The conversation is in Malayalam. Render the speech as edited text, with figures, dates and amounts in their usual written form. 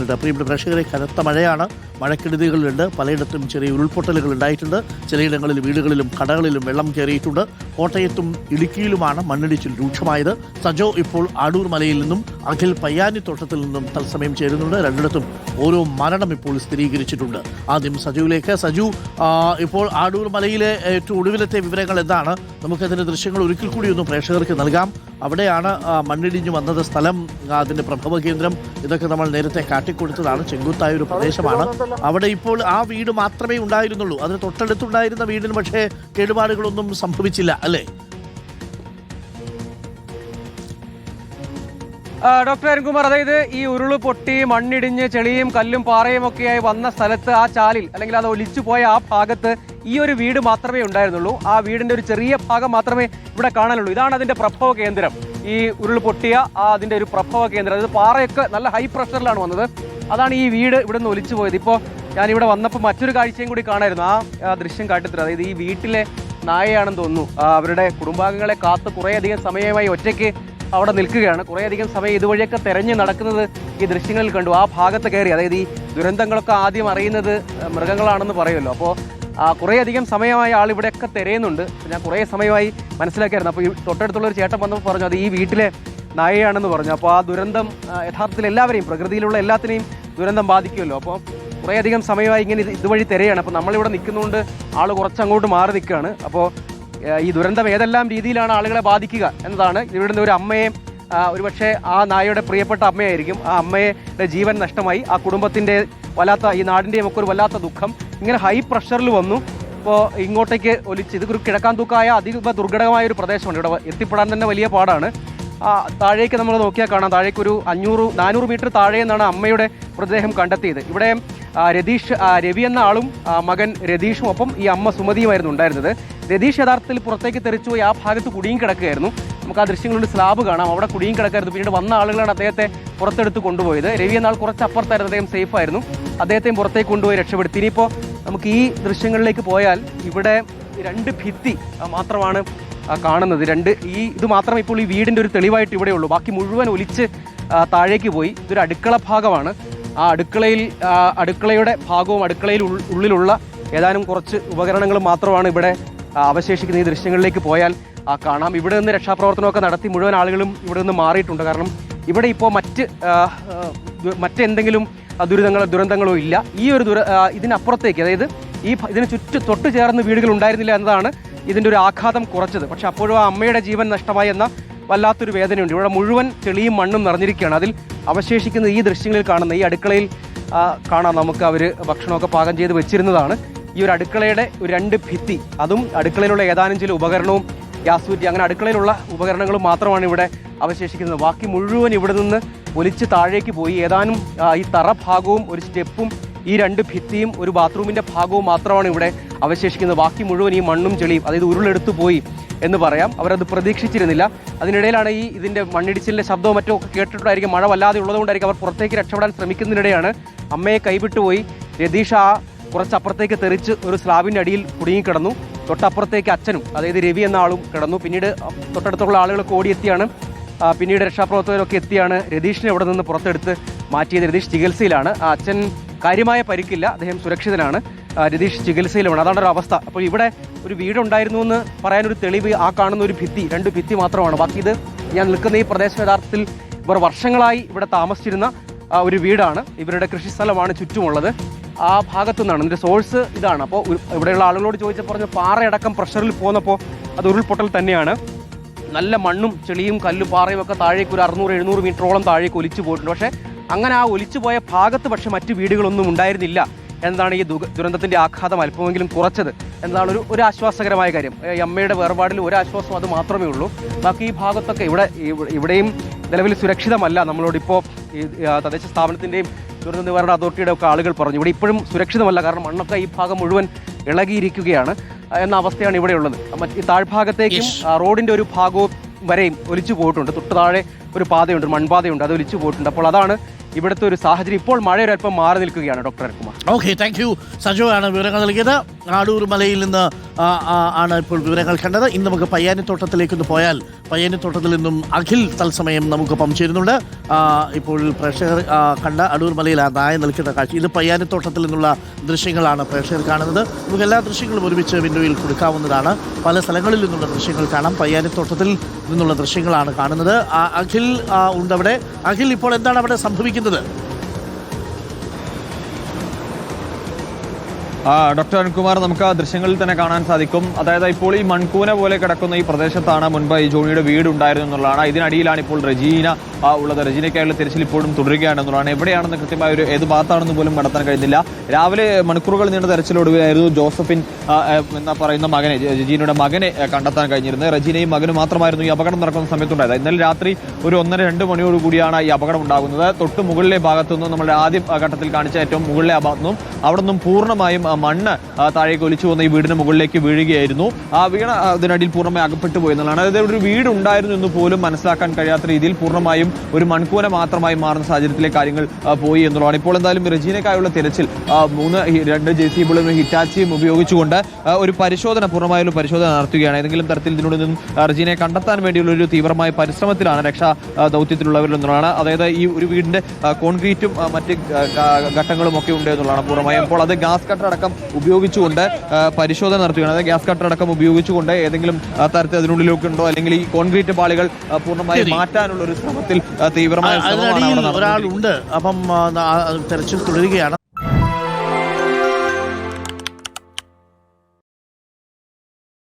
ചെയ്യുന്നുണ്ട്. പ്രിയപ്പെട്ട പ്രേക്ഷകരെ, കനത്ത മഴയാണ്, മഴക്കെടുതികളുണ്ട്, പലയിടത്തും ചെറിയ ഉരുൾപൊട്ടലുകൾ ഉണ്ടായിട്ടുണ്ട്. ചിലയിടങ്ങളിൽ വീടുകളിലും കടകളിലും വെള്ളം കയറിയിട്ടുണ്ട്. കോട്ടയത്തും ഇടുക്കിയിലുമാണ് മണ്ണിടിച്ചിൽ രൂക്ഷമായത്. സജോ ഇപ്പോൾ ആടൂർ മലയിൽ നിന്നും അഖിൽ പയ്യാനിത്തോട്ടത്തിൽ നിന്നും തത്സമയം ചേരുന്നുണ്ട്. രണ്ടിടത്തും ഓരോ മരണം ഇപ്പോൾ സ്ഥിരീകരിച്ചിട്ടുണ്ട്. ആദ്യം സജുവിലേക്ക്. സജു, ഇപ്പോൾ ആടൂർ മലയിലെ ഏറ്റവും ഒടുവിലത്തെ വിവരങ്ങൾ എന്താണ്? നമുക്കതിൻ്റെ ദൃശ്യങ്ങൾ ഒരിക്കൽ കൂടി ഒന്ന് പ്രേക്ഷകർക്ക് നൽകാം. അവിടെയാണ് മണ്ണിടിഞ്ഞു വന്നത്, സ്ഥലം, അതിൻ്റെ പ്രഭവ കേന്ദ്രം, ഇതൊക്കെ നമ്മൾ നേരത്തെ കാട്ടിക്കൊടുത്തതാണ്. ചെങ്കുത്തായ ഒരു പ്രദേശമാണ്. അവിടെ ഇപ്പോൾ ആ വീട് മാത്രമേ ഉണ്ടായിരുന്നുള്ളൂ. അതിന് തൊട്ടടുത്തുണ്ടായിരുന്ന വീടിന് പക്ഷേ കേടുപാടുകളൊന്നും സംഭവിച്ചില്ല, അല്ലേ? ഡോക്ടർ അരുൺകുമാർ, അതായത് ഈ ഉരുള് പൊട്ടി മണ്ണിടിഞ്ഞ് ചെളിയും കല്ലും പാറയും ഒക്കെയായി വന്ന സ്ഥലത്ത്, ആ ചാലിൽ അല്ലെങ്കിൽ അത് ഒലിച്ചു പോയ ആ ഭാഗത്ത് ഈ ഒരു വീട് മാത്രമേ ഉണ്ടായിരുന്നുള്ളൂ. ആ വീടിന്റെ ഒരു ചെറിയ ഭാഗം മാത്രമേ ഇവിടെ കാണാനുള്ളൂ. ഇതാണ് അതിന്റെ പ്രഭവ കേന്ദ്രം. ഈ ഉരുൾ പൊട്ടിയ അതിന്റെ ഒരു പ്രഭവ കേന്ദ്രം, അത് പാറയൊക്കെ നല്ല ഹൈ പ്രഷറിലാണ് വന്നത്. അതാണ് ഈ വീട് ഇവിടെ നിന്ന് ഒലിച്ചു പോയത്. ഇപ്പോൾ ഞാനിവിടെ വന്നപ്പോൾ മറ്റൊരു കാഴ്ചയും കൂടി കാണായിരുന്നു. ആ ദൃശ്യം കാട്ടിത്തരാം. അതായത് ഈ വീട്ടിലെ നായയാണെന്ന് തോന്നുന്നു. അവരുടെ കുടുംബാംഗങ്ങളെ കാത്ത് കുറേയധികം സമയമായി ഒറ്റയ്ക്ക് അവിടെ നിൽക്കുകയാണ്. കുറേയധികം സമയം ഇതുവഴിയൊക്കെ തെരഞ്ഞ് നടക്കുന്നത് ഈ ദൃശ്യങ്ങളിൽ കണ്ടു. ആ ഭാഗത്ത് കയറി, അതായത് ഈ ദുരന്തങ്ങളൊക്കെ ആദ്യം അറിയുന്നത് മൃഗങ്ങളാണെന്ന് പറയുമല്ലോ. അപ്പോൾ കുറേയധികം സമയമായി ആൾ ഇവിടെയൊക്കെ തിരയുന്നുണ്ട്. ഞാൻ കുറേ സമയമായി മനസ്സിലാക്കിയായിരുന്നു. അപ്പോൾ ഈ തൊട്ടടുത്തുള്ളൊരു ചേട്ടൻ വന്നപ്പോൾ പറഞ്ഞു അത് ഈ വീട്ടിലെ നായയാണെന്ന് പറഞ്ഞു. അപ്പോൾ ആ ദുരന്തം യഥാർത്ഥത്തിൽ എല്ലാവരെയും, പ്രകൃതിയിലുള്ള എല്ലാത്തിനെയും ദുരന്തം ബാധിക്കുമല്ലോ. അപ്പോൾ കുറേയധികം സമയമായി ഇങ്ങനെ ഇതുവഴി തിരയാണ്. അപ്പോൾ നമ്മളിവിടെ നിൽക്കുന്നതുകൊണ്ട് ആൾ കുറച്ചങ്ങോട്ട് മാറി നിൽക്കുകയാണ്. അപ്പോൾ ഈ ദുരന്തം ഏതെല്ലാം രീതിയിലാണ് ആളുകളെ ബാധിക്കുക എന്നതാണ്. ഇവിടുന്ന് ഒരു അമ്മയെ, ഒരുപക്ഷെ ആ നായയുടെ പ്രിയപ്പെട്ട അമ്മയായിരിക്കും, ആ അമ്മയുടെ ജീവൻ നഷ്ടമായി. ആ കുടുംബത്തിൻ്റെ വല്ലാത്ത, ഈ നാടിൻ്റെയും ഒക്കെ ഒരു വല്ലാത്ത ദുഃഖം. ഇങ്ങനെ ഹൈ പ്രഷറിൽ വന്നു. ഇപ്പോൾ ഇങ്ങോട്ടേക്ക് ഒലിച്ച്, ഇത് ഒരു കിഴക്കാൻ തൂക്കായ അതീവ ദുർഘടമായ ഒരു പ്രദേശമാണ്. ഇവിടെ എത്തിപ്പെടാൻ തന്നെ വലിയ പാടാണ്. താഴേക്ക് നമ്മൾ നോക്കിയാൽ കാണാം, താഴേക്ക് ഒരു 400 മീറ്റർ താഴെ നിന്നാണ് അമ്മയുടെ മൃതദേഹം കണ്ടെത്തിയത്. ഇവിടെ രവി എന്ന ആളും മകൻ രതീഷും ഒപ്പം ഈ അമ്മ സുമതിയുമായിരുന്നു ഉണ്ടായിരുന്നത്. രതീഷ് യഥാർത്ഥത്തിൽ പുറത്തേക്ക് തെറിച്ചുപോയി ആ ഭാഗത്ത് കുടുങ്ങി കിടക്കുകയായിരുന്നു. നമുക്ക് ആ ദൃശ്യങ്ങളുടെ സ്ലാബ് കാണാം. അവിടെ കുടുങ്ങി കിടക്കായിരുന്നു. പിന്നീട് വന്ന ആളുകളാണ് അദ്ദേഹത്തെ പുറത്തെടുത്ത് കൊണ്ടുപോയത്. രവി എന്നാൽ കുറച്ച് അപ്പുറത്തായിരുന്നു, അദ്ദേഹം സേഫ് ആയിരുന്നു. അദ്ദേഹത്തെയും പുറത്തേക്ക് കൊണ്ടുപോയി രക്ഷപ്പെടുത്തി. ഇനിയിപ്പോൾ നമുക്ക് ഈ ദൃശ്യങ്ങളിലേക്ക് പോയാൽ ഇവിടെ 2 ഭിത്തി മാത്രമാണ് കാണുന്നത്. ഇത് മാത്രമേ ഇപ്പോൾ ഈ വീടിൻ്റെ ഒരു തെളിവായിട്ട് ഇവിടെ ഉള്ളൂ. ബാക്കി മുഴുവൻ ഒലിച്ച് താഴേക്ക് പോയി. ഇതൊരു അടുക്കള ഭാഗമാണ്. ആ അടുക്കളയുടെ ഭാഗവും അടുക്കളയിൽ ഉള്ളിലുള്ള ഏതാനും കുറച്ച് ഉപകരണങ്ങൾ മാത്രമാണ് ഇവിടെ അവശേഷിക്കുന്ന. ഈ ദൃശ്യങ്ങളിലേക്ക് പോയാൽ കാണാം. ഇവിടെ നിന്ന് രക്ഷാപ്രവർത്തനമൊക്കെ നടത്തി മുഴുവൻ ആളുകളും ഇവിടെ നിന്ന് മാറിയിട്ടുണ്ട്. കാരണം ഇവിടെ ഇപ്പോൾ മറ്റെന്തെങ്കിലും ദുരന്തങ്ങളോ ഇല്ല. ഈ ഒരു ഇതിനപ്പുറത്തേക്ക്, അതായത് ഇതിന് തൊട്ട് ചേർന്ന് വീടുകൾ ഉണ്ടായിരുന്നില്ല എന്നതാണ് ഇതിൻ്റെ ഒരു ആഘാതം കുറച്ചത്. പക്ഷെ അപ്പോഴും ആ അമ്മയുടെ ജീവൻ നഷ്ടമായി എന്ന വല്ലാത്തൊരു വേദനയുണ്ട്. ഇവിടെ മുഴുവൻ ചെളിയും മണ്ണും നിറഞ്ഞിരിക്കുകയാണ്. അതിൽ അവശേഷിക്കുന്ന ഈ ദൃശ്യങ്ങളിൽ കാണുന്ന ഈ അടുക്കളയിൽ കാണാം നമുക്ക് അവർ ഭക്ഷണമൊക്കെ പാകം ചെയ്ത് വെച്ചിരുന്നതാണ്. ഈ ഒരു അടുക്കളയുടെ 2 ഭിത്തി, അതും അടുക്കളയിലുള്ള ഏതാനും ചില ഉപകരണവും ഗ്യാസ് കുറ്റി, അങ്ങനെ അടുക്കളയിലുള്ള ഉപകരണങ്ങളും മാത്രമാണ് ഇവിടെ അവശേഷിക്കുന്നത്. ബാക്കി മുഴുവൻ ഇവിടെ നിന്ന് ഒലിച്ച് താഴേക്ക് പോയി. ഏതാനും ഈ തറ ഭാഗവും ഒരു സ്റ്റെപ്പും ഈ 2 ഭിത്തിയും ഒരു ബാത്റൂമിൻ്റെ ഭാഗവും മാത്രമാണ് ഇവിടെ അവശേഷിക്കുന്നത്. ബാക്കി മുഴുവൻ ഈ മണ്ണും ചെളിയും, അതായത് ഉരുളെടുത്തു പോയി എന്ന് പറയാം. അവരത് പ്രതീക്ഷിച്ചിരുന്നില്ല. അതിനിടയിലാണ് ഇതിൻ്റെ മണ്ണിടിച്ചിലിൻ്റെ ശബ്ദവും മറ്റും ഒക്കെ കേട്ടിട്ടുണ്ടായിരിക്കും. മഴ വല്ലാതെ ഉള്ളതുകൊണ്ടായിരിക്കും അവർ പുറത്തേക്ക് രക്ഷപ്പെടാൻ ശ്രമിക്കുന്നതിനിടെയാണ് അമ്മയെ കൈവിട്ടുപോയി. രതീഷ് കുറച്ചപ്പുറത്തേക്ക് തെറിച്ച് ഒരു സ്ലാബിൻ്റെ അടിയിൽ കുടുങ്ങിക്കിടന്നു. തൊട്ടപ്പുറത്തേക്ക് അച്ഛനും, അതായത് രവി എന്ന ആളും കിടന്നു. പിന്നീട് തൊട്ടടുത്തുള്ള ആളുകളൊക്കെ ഓടിയെത്തിയാണ്, പിന്നീട് രക്ഷാപ്രവർത്തകരൊക്കെ എത്തിയാണ് രതീഷിനെ ഇവിടെ നിന്ന് പുറത്തെടുത്ത് മാറ്റിയത്. രതീഷ് ചികിത്സയിലാണ്. അച്ഛൻ കാര്യമായ പരിക്കില്ല, അദ്ദേഹം സുരക്ഷിതനാണ്. രതീഷ് ചികിത്സയിലുമാണ്. അതാണ് ഒരു അവസ്ഥ. അപ്പോൾ ഇവിടെ ഒരു വീടുണ്ടായിരുന്നു എന്ന് പറയാനൊരു തെളിവ് ആ കാണുന്ന ഒരു ഭിത്തി, 2 ഭിത്തി മാത്രമാണ്. ബാക്കി ഇത് ഞാൻ നിൽക്കുന്ന ഈ പ്രദേശം യഥാർത്ഥത്തിൽ ഇവർ വർഷങ്ങളായി ഇവിടെ താമസിച്ചിരുന്ന ഒരു വീടാണ്. ഇവരുടെ കൃഷിസ്ഥലമാണ് ചുറ്റുമുള്ളത്. ആ ഭാഗത്തു നിന്നാണ് ഇതിൻ്റെ സോഴ്സ് ഇതാണ്. അപ്പോൾ ഇവിടെയുള്ള ആളുകളോട് ചോദിച്ചപ്പോൾ പറഞ്ഞു പാറയടക്കം പ്രഷറിൽ പോന്നപ്പോൾ അത് ഉരുൾപൊട്ടൽ തന്നെയാണ്. നല്ല മണ്ണും ചെളിയും കല്ലും പാറയും ഒക്കെ താഴേക്ക് ഒരു 600-700 മീറ്ററോളം താഴേക്ക് ഒലിച്ചു പോയിട്ടുണ്ട്. പക്ഷേ അങ്ങനെ ആ ഒലിച്ചു പോയ ഭാഗത്ത് പക്ഷേ മറ്റു വീടുകളൊന്നും ഉണ്ടായിരുന്നില്ല എന്നതാണ് ഈ ദുരന്തത്തിൻ്റെ ആഘാതം അല്പമെങ്കിലും കുറച്ചത് എന്നതാണ് ഒരു ആശ്വാസകരമായ കാര്യം. ഈ അമ്മയുടെ വേർപാടിൽ ഒരു ആശ്വാസം അത് മാത്രമേ ഉള്ളൂ. ബാക്കി ഈ ഭാഗത്തൊക്കെ ഇവിടെയും നിലവിൽ സുരക്ഷിതമല്ല. നമ്മളോടിപ്പോൾ ഈ തദ്ദേശ സ്ഥാപനത്തിൻ്റെയും ദുരന്ത നിവാരണ അതോറിറ്റിയുടെ ഒക്കെ ആളുകൾ പറഞ്ഞു ഇവിടെ ഇപ്പോഴും സുരക്ഷിതമല്ല. കാരണം മണ്ണൊക്കെ ഈ ഭാഗം മുഴുവൻ ഇളകിയിരിക്കുകയാണ് എന്ന അവസ്ഥയാണ് ഇവിടെയുള്ളത്. ഈ താഴ്ഭാഗത്തേക്കും റോഡിൻ്റെ ഒരു ഭാഗവും വരെയും ഒലിച്ചു പോയിട്ടുണ്ട്. തൊട്ട് താഴെ ഒരു പാതയുണ്ട്, മൺപാതയുണ്ട്, അത് ഒലിച്ചു പോയിട്ടുണ്ട്. അപ്പോൾ അതാണ് ഇവിടുത്തെ ഒരു സാഹചര്യം. ഇപ്പോൾ മഴ ഒരല്പം മാറി നിൽക്കുകയാണ്. Doctor Arunkumar. Okay, thank you. Sajo ആണ് വിവരങ്ങൾ നൽകിയത്. ആടൂർ മലയിൽ നിന്ന് ആണ് ഇപ്പോൾ വിവരങ്ങൾ കണ്ടത്. ഇന്ന് നമുക്ക് പയ്യാനിത്തോട്ടത്തിലേക്കൊന്ന് പോയാൽ പയ്യാനിത്തോട്ടത്തിൽ നിന്നും അഖിൽ തത്സമയം നമുക്കൊപ്പം ചേരുന്നുണ്ട്. ഇപ്പോൾ പ്രേക്ഷകർ കണ്ട അടൂർ മലയിൽ ആ നായ നിൽക്കുന്ന കാഴ്ച, ഇത് പയ്യാനിത്തോട്ടത്തിൽ നിന്നുള്ള ദൃശ്യങ്ങളാണ് പ്രേക്ഷകർ കാണുന്നത്. നമുക്ക് എല്ലാ ദൃശ്യങ്ങളും ഒരുമിച്ച് വിൻഡോയിൽ കൊടുക്കാവുന്നതാണ്. പല സ്ഥലങ്ങളിൽ നിന്നുള്ള ദൃശ്യങ്ങൾ കാണാം. പയ്യാനിത്തോട്ടത്തിൽ നിന്നുള്ള ദൃശ്യങ്ങളാണ് കാണുന്നത്. അഖിൽ ഉണ്ടവിടെ. അഖിൽ, ഇപ്പോൾ എന്താണ് അവിടെ സംഭവിക്കുന്നത്? ഡോക്ടർ അരുൺകുമാർ, നമുക്ക് ആ ദൃശ്യങ്ങളിൽ തന്നെ കാണാൻ സാധിക്കും. അതായത് ഇപ്പോൾ ഈ മൺകൂന പോലെ കിടക്കുന്ന ഈ പ്രദേശത്താണ് മുൻപ് ഈ ജോണിയുടെ വീട് ഉണ്ടായിരുന്നു എന്നുള്ളതാണ്. ഇതിനടിയിലാണ് ഇപ്പോൾ റെജീന ഉള്ളത്. റെജീനയ്ക്കായുള്ള തിരച്ചിൽ ഇപ്പോഴും തുടരുകയാണെന്നുള്ളതാണ്. എവിടെയാണെന്ന് കൃത്യമായ ഒരു ഏത് ഭാഗത്താണെന്ന് പോലും കണ്ടെത്താൻ കഴിയുന്നില്ല. രാവിലെ മണിക്കൂറുകൾ നീണ്ട തെരച്ചിലൊടുവിലായിരുന്നു ജോസഫിൻ എന്ന പറയുന്ന മകനെ, റെജീനയുടെ മകനെ കണ്ടെത്താൻ കഴിഞ്ഞിരുന്നത്. റെജീനയും മകനും മാത്രമായിരുന്നു ഈ അപകടം നടക്കുന്ന സമയത്തുണ്ടായത്. ഇന്നലെ രാത്രി ഒരു 1:30-2 മണിയോടുകൂടിയാണ് ഈ അപകടം ഉണ്ടാകുന്നത്. തൊട്ട് മുകളിലെ ഭാഗത്തുനിന്നും, നമ്മുടെ ആദ്യ ഘട്ടത്തിൽ കാണിച്ച ഏറ്റവും മുകളിലെ ഭാഗത്തുനിന്നും അവിടെ നിന്നും പൂർണ്ണമായും മണ്ണ് താഴേക്ക് ഒലിച്ചു വന്ന ഈ വീടിന് മുകളിലേക്ക് വീഴുകയായിരുന്നു. ആ വീണ അതിനടിയിൽ പൂർണ്ണമായി അകപ്പെട്ടു പോയി എന്നുള്ളതാണ്. അതായത് ഒരു വീട് ഉണ്ടായിരുന്നു എന്ന് പോലും മനസ്സിലാക്കാൻ കഴിയാത്ത രീതിയിൽ പൂർണ്ണമായും ഒരു മൺകൂന മാത്രമായി മാറുന്ന സാഹചര്യത്തിലെ കാര്യങ്ങൾ പോയി എന്നുള്ളതാണ്. ഇപ്പോൾ എന്തായാലും റെജീനയ്ക്കായുള്ള തിരച്ചിൽ 2 JCBകളും ഹിറ്റാച്ചിയും ഉപയോഗിച്ചുകൊണ്ട് ഒരു പരിശോധന, പൂർണ്ണമായൊരു പരിശോധന നടത്തുകയാണ്. ഏതെങ്കിലും തരത്തിൽ ഇതിനുള്ളിൽ നിന്നും റെജീനയെ കണ്ടെത്താൻ വേണ്ടിയുള്ള ഒരു തീവ്രമായ പരിശ്രമത്തിലാണ് രക്ഷാ ദൗത്യത്തിലുള്ളവരെന്നുള്ളതാണ്. അതായത് ഈ ഒരു വീടിന്റെ കോൺക്രീറ്റും മറ്റ് ഘട്ടങ്ങളും ഒക്കെ ഉണ്ട് എന്നുള്ളതാണ് പൂർണ്ണമായും. അപ്പോൾ അത് ഗ്യാസ് കട്ടർ അടക്കം ഉപയോഗിച്ചുകൊണ്ട് പരിശോധന നടത്തുകയാണ്. അതായത് ഗ്യാസ് കട്ടർ അടക്കം ഉപയോഗിച്ചുകൊണ്ട് ഏതെങ്കിലും തരത്തിൽ അതിനുള്ളിലൊക്കെ ഉണ്ടോ, അല്ലെങ്കിൽ ഈ കോൺക്രീറ്റ് പാളികൾ പൂർണ്ണമായി മാറ്റാനുള്ള ഒരു ശ്രമത്തിൽ തീവ്രമായ ഒരാളുണ്ട്. അപ്പം തെരച്ചിൽ തുടരുകയാണ്.